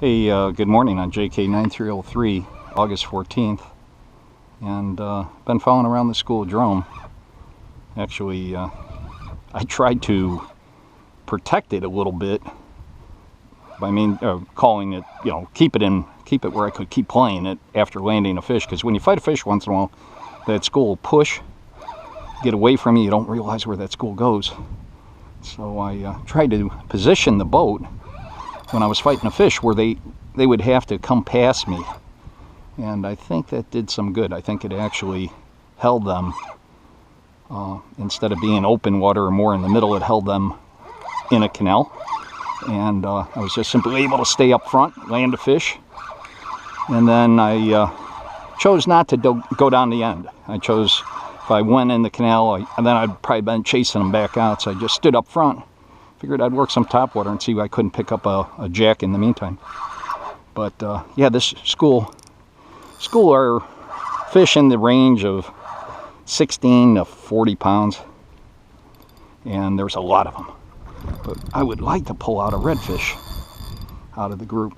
Hey, good morning on JK9303, August 14th, and been following around the school drone. Actually, I tried to protect it a little bit by calling it, keep it where I could keep playing it after landing a fish, because when you fight a fish once in a while, that school will push, get away from you, you don't realize where that school goes. So I tried to position the boat when I was fighting a fish where they would have to come past me, and I think that did some good. I think it actually held them, instead of being open water or more in the middle, it held them in a canal, and I was just simply able to stay up front, land a fish, and then I chose not to go down the end. I chose, if I went in the canal, and then I'd probably been chasing them back out, so I just stood up front. Figured I'd work some topwater and see if I couldn't pick up a jack in the meantime. But yeah, this school are fish in the range of 16 to 40 pounds, and there's a lot of them. But I would like to pull out a redfish out of the group.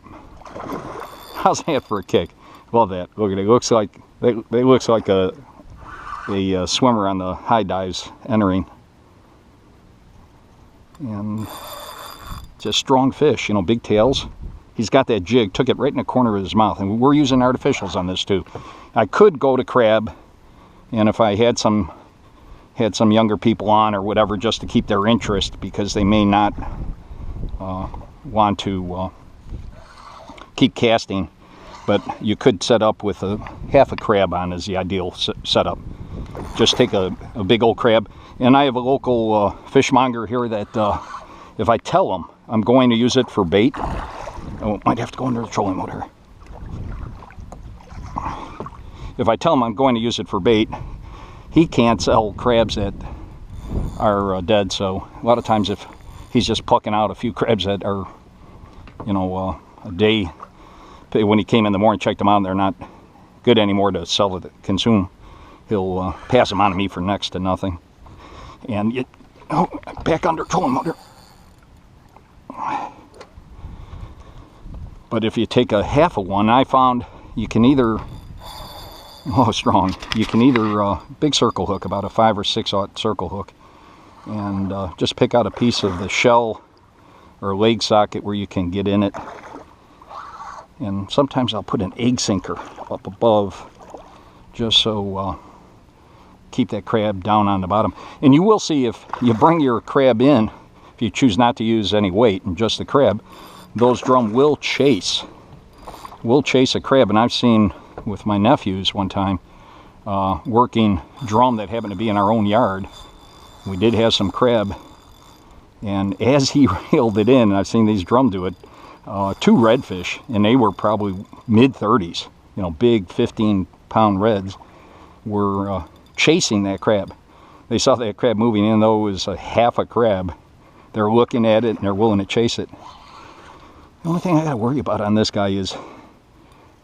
How's that for a kick? Love that. Look at it. Looks like they looks like a swimmer on the high dives entering. And just strong fish, big tails. He's got that jig, took it right in the corner of his mouth, and we're using artificials on this too. I could go to crab, and if I had some younger people on or whatever, just to keep their interest, because they may not want to keep casting, but you could set up with half a crab on is the ideal setup. Just take a big old crab. And I have a local fishmonger here that if I tell him I'm going to use it for bait, I might have to go under the trolling motor. If I tell him I'm going to use it for bait, he can't sell crabs that are dead. So a lot of times if he's just plucking out a few crabs that are, a day, when he came in the morning, checked them out, and they're not good anymore to sell to consume, he'll pass them on to me for next to nothing. And back under trolling motor. But if you take a half of one, I found you can either, you can either big circle hook, about a 5 or 6/0 circle hook, and just pick out a piece of the shell or leg socket where you can get in it. And sometimes I'll put an egg sinker up above, just so keep that crab down on the bottom. And you will see, if you bring your crab in, if you choose not to use any weight and just the crab, those drum will chase a crab. And I've seen with my nephews one time working drum that happened to be in our own yard. We did have some crab, and as he reeled it in, and I've seen these drum do it, 2 redfish, and they were probably mid-30s, big 15-pound reds, were chasing that crab. They saw that crab moving, in though it was a half a crab. They're looking at it and they're willing to chase it. The only thing I gotta worry about on this guy is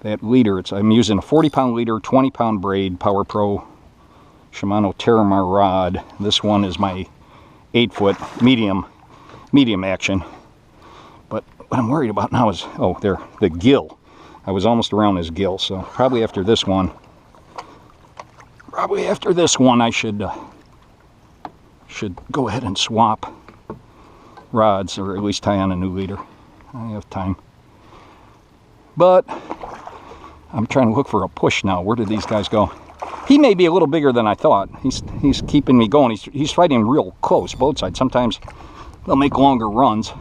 that leader. I'm using a 40-pound leader, 20-pound braid, Power Pro Shimano Terramar rod. This one is my 8-foot medium action. But what I'm worried about now is, the gill. I was almost around his gill, so probably after this one I should go ahead and swap rods, or at least tie on a new leader. I have time. But I'm trying to look for a push now. Where did these guys go? He may be a little bigger than I thought. He's keeping me going. He's fighting real close, both sides. Sometimes they'll make longer runs.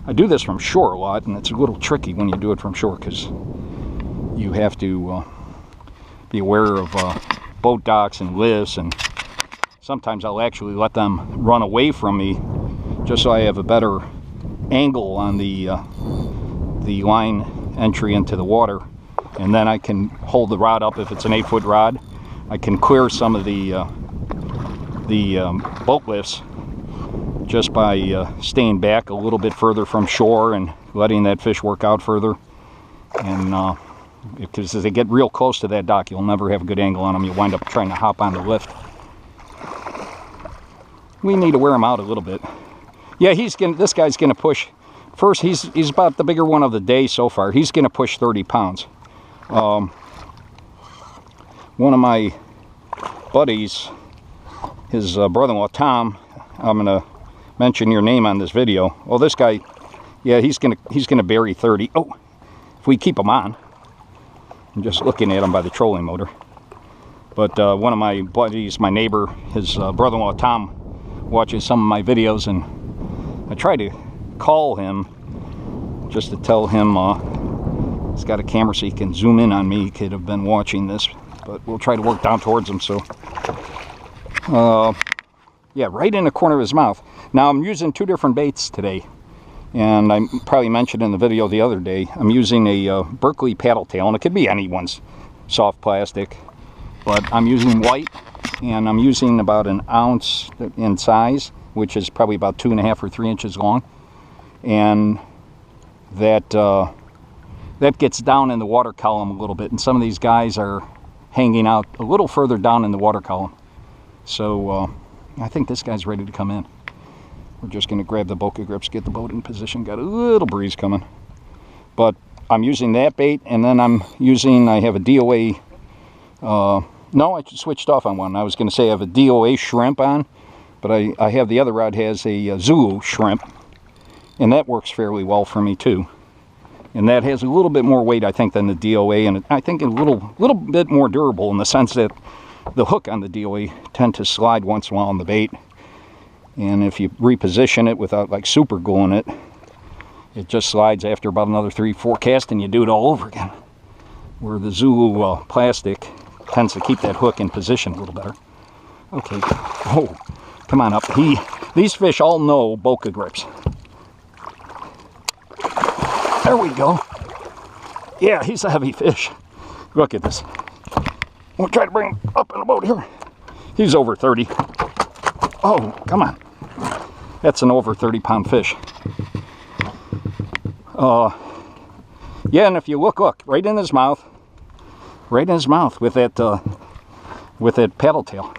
I do this from shore a lot, and it's a little tricky when you do it from shore, because you have to be aware of boat docks and lifts, and sometimes I'll actually let them run away from me just so I have a better angle on the line entry into the water, and then I can hold the rod up. If it's an 8-foot rod, I can clear some of the boat lifts just by staying back a little bit further from shore and letting that fish work out further. And because as they get real close to that dock, you'll never have a good angle on them. You'll wind up trying to hop on the lift. We need to wear him out a little bit. Yeah, this guy's gonna push first, he's about the bigger one of the day so far. He's going to push 30 pounds. One of my buddies, his brother-in-law Tom, I'm going to mention your name on this video. Well, this guy, yeah, he's gonna bury 30. Oh, if we keep him on. I'm just looking at him by the trolling motor. But one of my buddies, my neighbor, his brother-in-law Tom, watches some of my videos, and I try to call him just to tell him he's got a camera so he can zoom in on me. He could have been watching this, but we'll try to work down towards him. So yeah, right in the corner of his mouth. Now I'm using 2 different baits today, and I probably mentioned in the video the other day, I'm using a Berkley paddle tail, and it could be anyone's soft plastic, but I'm using white, and I'm using about 1 ounce in size, which is probably about 2.5 or 3 inches long, and that gets down in the water column a little bit, and some of these guys are hanging out a little further down in the water column. So I think this guy's ready to come in. We're just going to grab the Boca Grips, get the boat in position. Got a little breeze coming. But I'm using that bait, and then I have a DOA, no, I switched off on one. I was going to say I have a DOA shrimp on, but I have the other rod has a Zulu shrimp, and that works fairly well for me too. And that has a little bit more weight, I think, than the DOA, and I think a little bit more durable in the sense that the hook on the DOA tend to slide once in a while on the bait. And if you reposition it without like super gluing it, it just slides after about another 3-4 casts, and you do it all over again. Where the Zulu plastic tends to keep that hook in position a little better. Okay, oh, come on up. These fish all know Boca Grips. There we go. Yeah, he's a heavy fish. Look at this. We'll try to bring him up in the boat here. He's over 30. Oh, come on. That's an over 30-pound fish. Yeah, and if you look, right in his mouth with that paddle tail.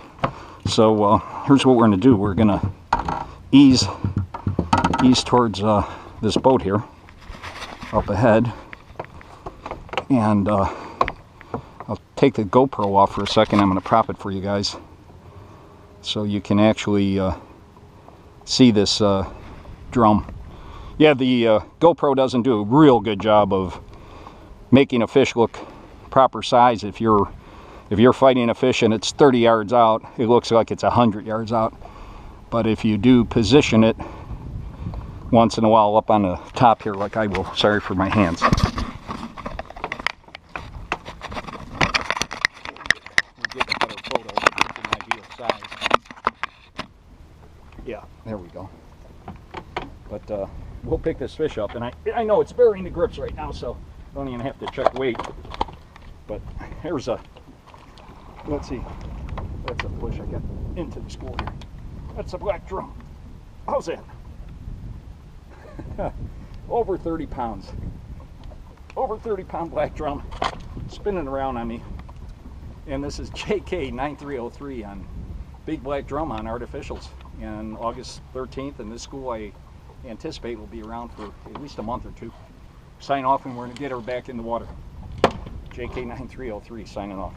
So here's what we're going to do. We're going to ease towards this boat here, up ahead, and I'll take the GoPro off for a second. I'm going to prop it for you guys, so you can actually see this drum. Yeah, the GoPro doesn't do a real good job of making a fish look proper size. If you're fighting a fish and it's 30 yards out, it looks like it's 100 yards out. But if you do position it once in a while up on the top here, like I will, sorry for my hands. Yeah, there we go. But we'll pick this fish up, and I know it's burying the grips right now, so I don't even have to check weight. But here's a, let's see, that's a push I got into the school here. That's a black drum. How's that? Over 30 pounds. Over 30-pound black drum spinning around on me. And this is JK9303 on Big Black Drum on Artificials. And August 13th, and this school I anticipate will be around for at least a month or two. Sign off, and we're going to get her back in the water. JK9303 signing off.